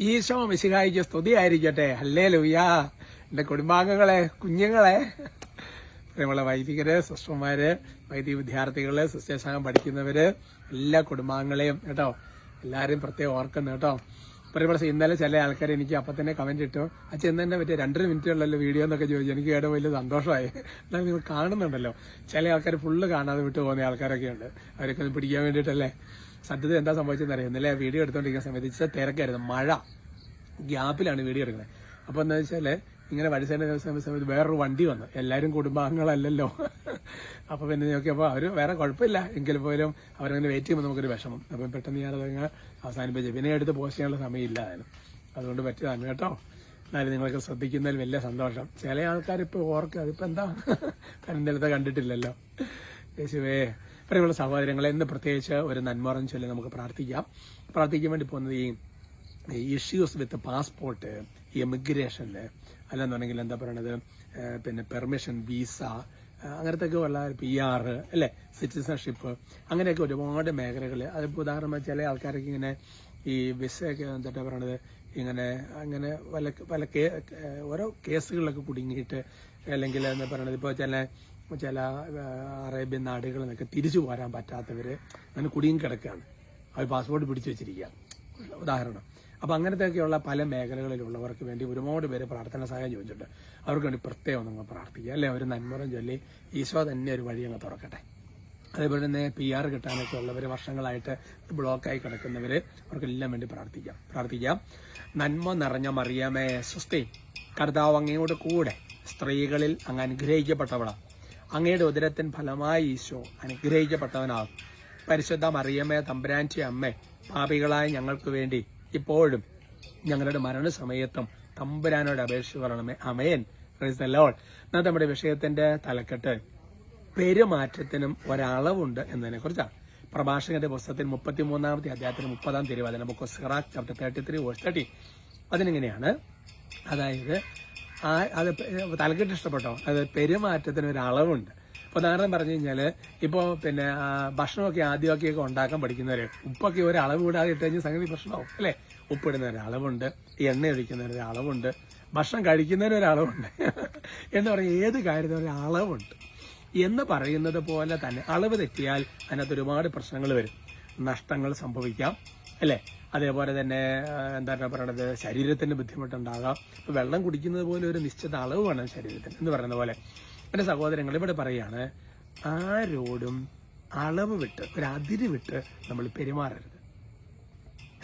ഈശോ മിശിഹായിക്ക് സ്തുതിയായിരിക്കട്ടെ. ഹല്ലേലൂയ. എൻ്റെ കുടുംബാംഗങ്ങളെ, കുഞ്ഞുങ്ങളെ, പ്രിയമുള്ള വൈദികര്, സിസ്റ്റർമാര്, വൈദിക വിദ്യാർത്ഥികള്, സിസ്റ്റേഴ്സാകാൻ പഠിക്കുന്നവര്, എല്ലാ കുടുംബാംഗങ്ങളെയും കേട്ടോ, എല്ലാവരെയും പ്രത്യേകം ഓർക്കുന്നു കേട്ടോ. പ്രിയമുള്ള ഇന്നലെ ചില ആൾക്കാർ എനിക്ക് അപ്പം തന്നെ കമന്റ് ഇട്ടു, അച്ഛൻ എന്നെ പറ്റിയ 2.5 മിനിറ്റുള്ളല്ലോ വീഡിയോ എന്നൊക്കെ ചോദിച്ചു. എനിക്ക് കേട്ടോ വലിയ സന്തോഷമായി. എന്നാൽ നിങ്ങൾ കാണുന്നുണ്ടല്ലോ, ചില ആൾക്കാർ ഫുള്ള് കാണാതെ വിട്ടു പോകുന്ന ആൾക്കാരൊക്കെ ഉണ്ട്. അവരൊക്കെ ഒന്ന് പിടിക്കാൻ വേണ്ടിയിട്ടല്ലേ. സത്യത്തിൽ എന്താ സംഭവിച്ചെന്ന് അറിയാം, ഇന്നലെ വീഡിയോ എടുത്തുകൊണ്ടിരിക്കുന്ന സമയത്ത് ഇച്ചിരി തിരക്കായിരുന്നു, മഴ ഗ്യാപ്പിലാണ് വീഡിയോ എടുക്കുന്നത്. അപ്പോൾ എന്താ വെച്ചാൽ ഇങ്ങനെ വഴിസേന സമയത്ത് വേറൊരു വണ്ടി വന്നു. എല്ലാവരും കുടുംബാംഗങ്ങളല്ലല്ലോ. അപ്പോൾ പിന്നെ നോക്കിയപ്പോൾ അവർ വേറെ കുഴപ്പമില്ല, എങ്കിൽ പോലും അവരങ്ങനെ വെയിറ്റ് ചെയ്യുമ്പോൾ നമുക്കൊരു വിഷമം. അപ്പം പെട്ടെന്ന് ഞാനതങ്ങ് അവസാനിപ്പിച്ചു. പിന്നെ എടുത്ത് പോസ്റ്റ് ചെയ്യാനുള്ള സമയമില്ല അതുകൊണ്ട് പറ്റിയതാണ് കേട്ടോ. എന്നാലും നിങ്ങൾക്ക് ശ്രദ്ധിക്കുന്നതിൽ വലിയ സന്തോഷം. ചില ആൾക്കാരിപ്പോൾ ഓർക്കുക, അതിപ്പോൾ എന്താ കരന്തലത്തെ കണ്ടിട്ടില്ലല്ലോ. യേശുവേ. പ്രിയമുള്ള സഹോദരങ്ങളെ, ഇന്ന് പ്രത്യേകിച്ച് ഒരു നന്മറം ചൊല്ലി നമുക്ക് പ്രാർത്ഥിക്കാൻ വേണ്ടി പോകുന്നത് ഈ ഇഷ്യൂസ് വിത്ത് പാസ്പോർട്ട്, എമിഗ്രേഷന്, അല്ലെന്നുണ്ടെങ്കിൽ എന്താ പറയണത്, പിന്നെ പെർമിഷൻ, വിസ, അങ്ങനത്തെ ഉള്ള PR അല്ലേ, സിറ്റിസൺഷിപ്പ്, അങ്ങനെയൊക്കെ ഒരുപാട് മേഖലകൾ. അതിപ്പോൾ ഉദാഹരണം ചില ആൾക്കാരൊക്കെ ഇങ്ങനെ ഈ വിസയൊക്കെ എന്താ പറയണത്, അങ്ങനെ പല ഓരോ കേസുകളിലൊക്കെ കുടുങ്ങിയിട്ട്, അല്ലെങ്കിൽ എന്താ പറയണത്, ഇപ്പോൾ ചില അറേബ്യൻ നാടുകളിൽ നിന്നൊക്കെ തിരിച്ചു പോരാൻ പറ്റാത്തവർ അങ്ങനെ കുടുങ്ങി കിടക്കുകയാണ്. അവർ പാസ്പോർട്ട് പിടിച്ചു വെച്ചിരിക്കുക, ഉദാഹരണം. അപ്പോൾ അങ്ങനത്തെയൊക്കെയുള്ള പല മേഖലകളിലുള്ളവർക്ക് വേണ്ടി ഒരുപാട് പേര് പ്രാർത്ഥന സഹായം ചോദിച്ചിട്ടുണ്ട്. അവർക്ക് വേണ്ടി പ്രത്യേകം നമ്മൾ പ്രാർത്ഥിക്കുക അല്ലേ. ഒരു നന്മറം ചൊല്ലി ഈശോ തന്നെ ഒരു വഴി അങ്ങ് തുറക്കട്ടെ. അതേപോലെ തന്നെ PR കിട്ടാനൊക്കെ ഉള്ളവർ, വർഷങ്ങളായിട്ട് ബ്ലോക്കായി കിടക്കുന്നവർ, അവർക്കെല്ലാം വേണ്ടി പ്രാർത്ഥിക്കാം. നന്മ നിറഞ്ഞ മറിയമേ സ്വസ്തി, കർത്താവ് അങ്ങയോട് കൂടെ സ്ത്രീകളിൽ അങ്ങ് അനുഗ്രഹിക്കപ്പെട്ടവളാണ്. അങ്ങയുടെ ഉദരത്തിൻ ഫലമായി ഈശോ അനുഗ്രഹിക്കപ്പെട്ടവനാകും. പരിശുദ്ധ മറിയമേ തമ്പുരാന്റെ അമ്മേ, പാപികളായ ഞങ്ങൾക്ക് വേണ്ടി ഇപ്പോഴും ഞങ്ങളുടെ മരണസമയത്തും തമ്പുരാനോട് അപേക്ഷ പറയണമേ. അമേൻ. Praise the Lord. എന്നാൽ നമ്മുടെ വിഷയത്തിന്റെ തലക്കെട്ട് പെരുമാറ്റത്തിനും ഒരളവുണ്ട് എന്നതിനെ കുറിച്ചാണ്. പ്രഭാഷകന്റെ പുസ്തകത്തിൽ 33-ാമത്തെ അധ്യായത്തിന് 30-ാം തിരുവചനം, ബുക്ക് ഓഫ് സിറാഖ് ചാപ്റ്റർ 33:30. അതിനെങ്ങനെയാണ്, അതായത് അത് തലക്കെട്ട് ഇഷ്ടപ്പെട്ടോ, അത് പെരുമാറ്റത്തിന് ഒരു അളവുണ്ട്. ഉദാഹരണം പറഞ്ഞു കഴിഞ്ഞാൽ, ഇപ്പോൾ പിന്നെ ഭക്ഷണമൊക്കെ ആദ്യമൊക്കെ ഉണ്ടാക്കാൻ പഠിക്കുന്നവര് ഉപ്പൊക്കെ ഒരു അളവ് കൂടാതെ ഇട്ട് കഴിഞ്ഞാൽ സംഗതി പ്രശ്നമാവും അല്ലേ. ഉപ്പിടുന്ന ഒരു അളവുണ്ട്, എണ്ണ ഒഴിക്കുന്നതിന് ഒരു അളവുണ്ട്, ഭക്ഷണം കഴിക്കുന്നതിന് ഒരു അളവുണ്ട് എന്ന് പറഞ്ഞാൽ ഏത് കാര്യത്തിനും ഒരു അളവുണ്ട് എന്ന് പറയുന്നത് പോലെ തന്നെ അളവ് തെറ്റിയാൽ അതിനകത്ത് ഒരുപാട് പ്രശ്നങ്ങൾ വരും, നഷ്ടങ്ങൾ സംഭവിക്കാം അല്ലേ. അതേപോലെ തന്നെ എന്താണ് പറയണത്, ശരീരത്തിന് ബുദ്ധിമുട്ടുണ്ടാകാം. വെള്ളം കുടിക്കുന്നത് പോലെ ഒരു നിശ്ചിത അളവ് വേണം ശരീരത്തിന് എന്ന് പറയുന്ന പോലെ. എൻ്റെ സഹോദരങ്ങൾ ഇവിടെ പറയാണ്, ആരോടും അളവ് വിട്ട്, ഒരു അതിര് വിട്ട് നമ്മൾ പെരുമാറരുത്.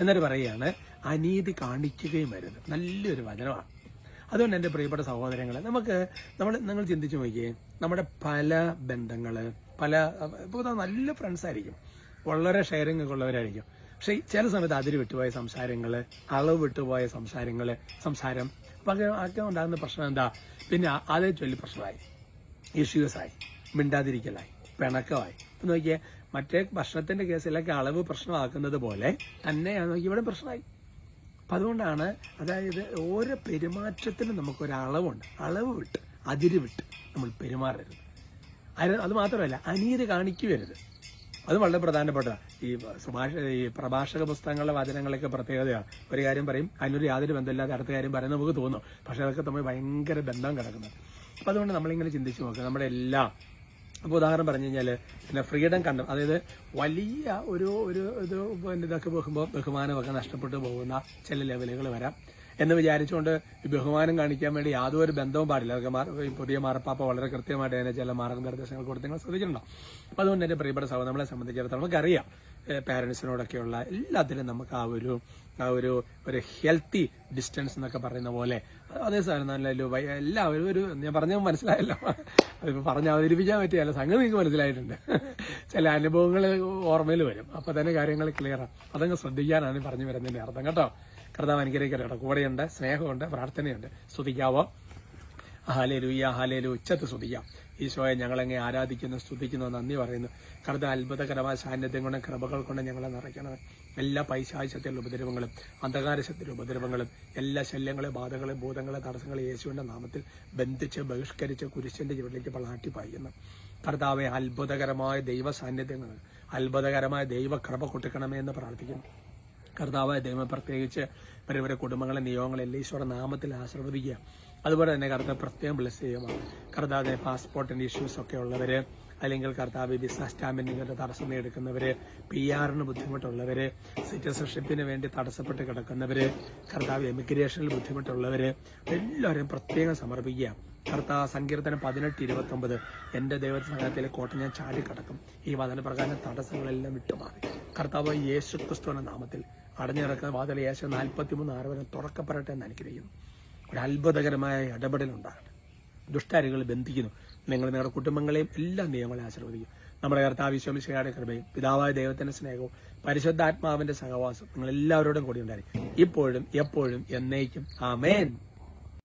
എന്നിട്ട് പറയുകയാണ്, അനീതി കാണിക്കുകയും വരുത്. നല്ലൊരു വചനമാണ്. അതുകൊണ്ട് എൻ്റെ പ്രിയപ്പെട്ട സഹോദരങ്ങളെ, നിങ്ങൾ ചിന്തിച്ചു നോക്കിയേ, നമ്മുടെ പല ബന്ധങ്ങള്, ഇപ്പോൾ നല്ല ഫ്രണ്ട്സ് ആയിരിക്കും, വളരെ ഷെയറിംഗ് ഒക്കെ ഉള്ളവരായിരിക്കും. പക്ഷെ ചില സമയത്ത് അതിര് വിട്ടുപോയ സംസാരങ്ങള്, അളവ് വിട്ടുപോയ സംസാരം ഒക്കെ ഉണ്ടാകുന്ന പ്രശ്നം എന്താ, പിന്നെ അതേ ചൊല്ലി പ്രശ്നമായി, ഇഷ്യൂസായി, മിണ്ടാതിരിക്കലായി, പിണക്കമായി. ഇപ്പം നോക്കിയേ, മറ്റേ ഭക്ഷണത്തിന്റെ കേസിലൊക്കെ അളവ് പ്രശ്നമാക്കുന്നത് പോലെ തന്നെയാണ് നോക്കി ഇവിടെ പ്രശ്നമായി. അപ്പം അതുകൊണ്ടാണ്, അതായത് ഓരോ പെരുമാറ്റത്തിനും നമുക്കൊരളവുണ്ട്. അളവ് വിട്ട്, അതിര് വിട്ട് നമ്മൾ പെരുമാറരുത്. അത് മാത്രമല്ല, അനീതി കാണിക്കുകയരുത്. അത് വളരെ പ്രധാനപ്പെട്ട ഈ പ്രഭാഷക പുസ്തകങ്ങളുടെ വചനങ്ങളൊക്കെ പ്രത്യേകതയാണ്. ഒരു കാര്യം പറയും, അതിനൊരു യാതൊരു ബന്ധമില്ലാതെ അടുത്ത കാര്യം പറയുന്നത് നമുക്ക് തോന്നും, പക്ഷെ അതൊക്കെ തമ്മിൽ ഭയങ്കര ബന്ധം കിടക്കുന്നത്. അപ്പം അതുകൊണ്ട് നമ്മളിങ്ങനെ ചിന്തിച്ച് നോക്കുക, നമ്മുടെ എല്ലാം. അപ്പോൾ ഉദാഹരണം പറഞ്ഞു കഴിഞ്ഞാൽ, പിന്നെ ഫ്രീഡം അതായത് വലിയ ഒരു ഇതൊക്കെ പോകുമ്പോൾ ബഹുമാനമൊക്കെ നഷ്ടപ്പെട്ടു പോകുന്ന ചില ലെവലുകൾ വരാം എന്ന് വിചാരിച്ചുകൊണ്ട് ഈ ബഹുമാനം കാണിക്കാൻ വേണ്ടി യാതൊരു ബന്ധവും പാടില്ല. അതൊക്കെ പുതിയ മാർപ്പാപ്പ വളരെ കൃത്യമായിട്ട് അതിനെ ചില മാർഗനിർദ്ദേശങ്ങൾ കൊടുത്ത് നിങ്ങൾ ശ്രദ്ധിച്ചിട്ടുണ്ടോ. അപ്പം അതുകൊണ്ട് എൻ്റെ പ്രിയപ്പെട്ട സഹോദരൻ, നമ്മളെ സംബന്ധിച്ചിടത്തോളം നമുക്കറിയാം, പാരൻസിനോടൊക്കെയുള്ള എല്ലാത്തിലും നമുക്ക് ആ ഒരു ഹെൽത്തി ഡിസ്റ്റൻസ് എന്നൊക്കെ പറയുന്ന പോലെ, അതേ സാധനം നല്ലല്ലോ എല്ലാവരും ഞാൻ പറഞ്ഞത് മനസ്സിലായല്ലോ. അതിപ്പോൾ പറഞ്ഞ് അവതരിപ്പിക്കാൻ പറ്റിയല്ല, സംഗതി നിങ്ങൾക്ക് മനസ്സിലായിട്ടുണ്ട്. ചില അനുഭവങ്ങൾ ഓർമ്മയിൽ വരും, അപ്പോൾ തന്നെ കാര്യങ്ങൾ ക്ലിയറാണ്. അതങ്ങ് ശ്രദ്ധിക്കാനാണ് പറഞ്ഞു വരുന്നതിൻ്റെ അർത്ഥം കേട്ടോ. കർത്താവ് അനുഗ്രഹിക്കട്ടെ. കൂടെയുണ്ട്, സ്നേഹമുണ്ട്, പ്രാർത്ഥനയുണ്ട്. സ്തുതിക്കാവോ? Hallelujah, hallelujah. ഉച്ചത്ത് സ്തുതിക്കാം. ഈശോയെ ഞങ്ങളെങ്ങനെ ആരാധിക്കുന്നു, സ്തുതിക്കുന്നു, നന്ദി പറയുന്നു. കർത്താവ് അത്ഭുതകരമായ സാന്നിധ്യം കൊണ്ടും കൃപകൾ കൊണ്ടും ഞങ്ങളെ നിറയ്ക്കണം. എല്ലാ പൈശാചികത്തിലുള്ള ഉപദ്രവങ്ങളും, അന്ധകാരശക്തിയുടെ ഉപദ്രവങ്ങളും, എല്ലാ ശല്യങ്ങളെ, ബാധകളെ, ഭൂതങ്ങളെ, തടസ്സങ്ങളെ യേശുവിന്റെ നാമത്തിൽ ബന്ധിച്ച് ബഹിഷ്കരിച്ച് കുരിശിന്റെ ചുവട്ടിലേക്ക് പളാട്ടി പായുന്നു. കർത്താവെ, അത്ഭുതകരമായ ദൈവ സാന്നിധ്യങ്ങൾ, അത്ഭുതകരമായ ദൈവ കൃപ കൊട്ടിക്കണമേ എന്ന് പ്രാർത്ഥിക്കുന്നു. കർത്താവായ ദൈവം പ്രത്യേകിച്ച് ഇവരെ കുടുംബങ്ങളെ നിയോഗങ്ങളെല്ലാം ഈശോയുടെ നാമത്തിൽ ആശീർവദിക്കുക. അതുപോലെ തന്നെ കർത്താവ് പ്രത്യേകം ബ്ലെസ് ചെയ്യുക. കർത്താവിന്റെ പാസ്പോർട്ടിന്റെ ഇഷ്യൂസ് ഒക്കെ ഉള്ളവര്, അല്ലെങ്കിൽ കർത്താവ് വിസ സ്റ്റാമ്പിന്റെ തടസ്സം നേടിക്കുന്നവര്, PR ബുദ്ധിമുട്ടുള്ളവര്, സിറ്റിസൺഷിപ്പിന് വേണ്ടി തടസ്സപ്പെട്ട് കിടക്കുന്നവര്, കർത്താവ് എമിഗ്രേഷനിൽ ബുദ്ധിമുട്ടുള്ളവര് എല്ലാവരും പ്രത്യേകം സമർപ്പിക്കുക. കർത്താവ് സങ്കീർത്തനം 18:29 എന്റെ ദൈവസംഘത്തിലെ കോട്ട ഞാൻ ചാടിക്കടക്കും. ഈ വചനപ്രകാരം തടസ്സങ്ങളെല്ലാം വിട്ടുമാറി കർത്താവ് യേശു ക്രിസ്തുവിന്റെ നാമത്തിൽ അടഞ്ഞിറക്കുന്ന വാതിൽ യേശു 43:6 തുറക്കപ്പെടട്ടെ എന്ന് അനുഗ്രഹിക്കുന്നു. ഒരു അത്ഭുതകരമായ ഇടപെടലുണ്ടാകട്ടെ. ദുഷ്ടാരികൾ ബന്ധിക്കുന്നു. നിങ്ങളുടെ കുടുംബങ്ങളെയും എല്ലാ നിയമങ്ങളെ ആശീർവദിക്കും. നമ്മുടെ കർത്താവ് ഈശോ മിശിഹായുടെ കൃപയും പിതാവായ ദൈവത്തിന്റെ സ്നേഹവും പരിശുദ്ധാത്മാവിന്റെ സഹവാസം നിങ്ങൾ എല്ലാവരോടും കൂടി ഉണ്ടായിരിക്കും, ഇപ്പോഴും എപ്പോഴും എന്നേക്കും. ആമേൻ.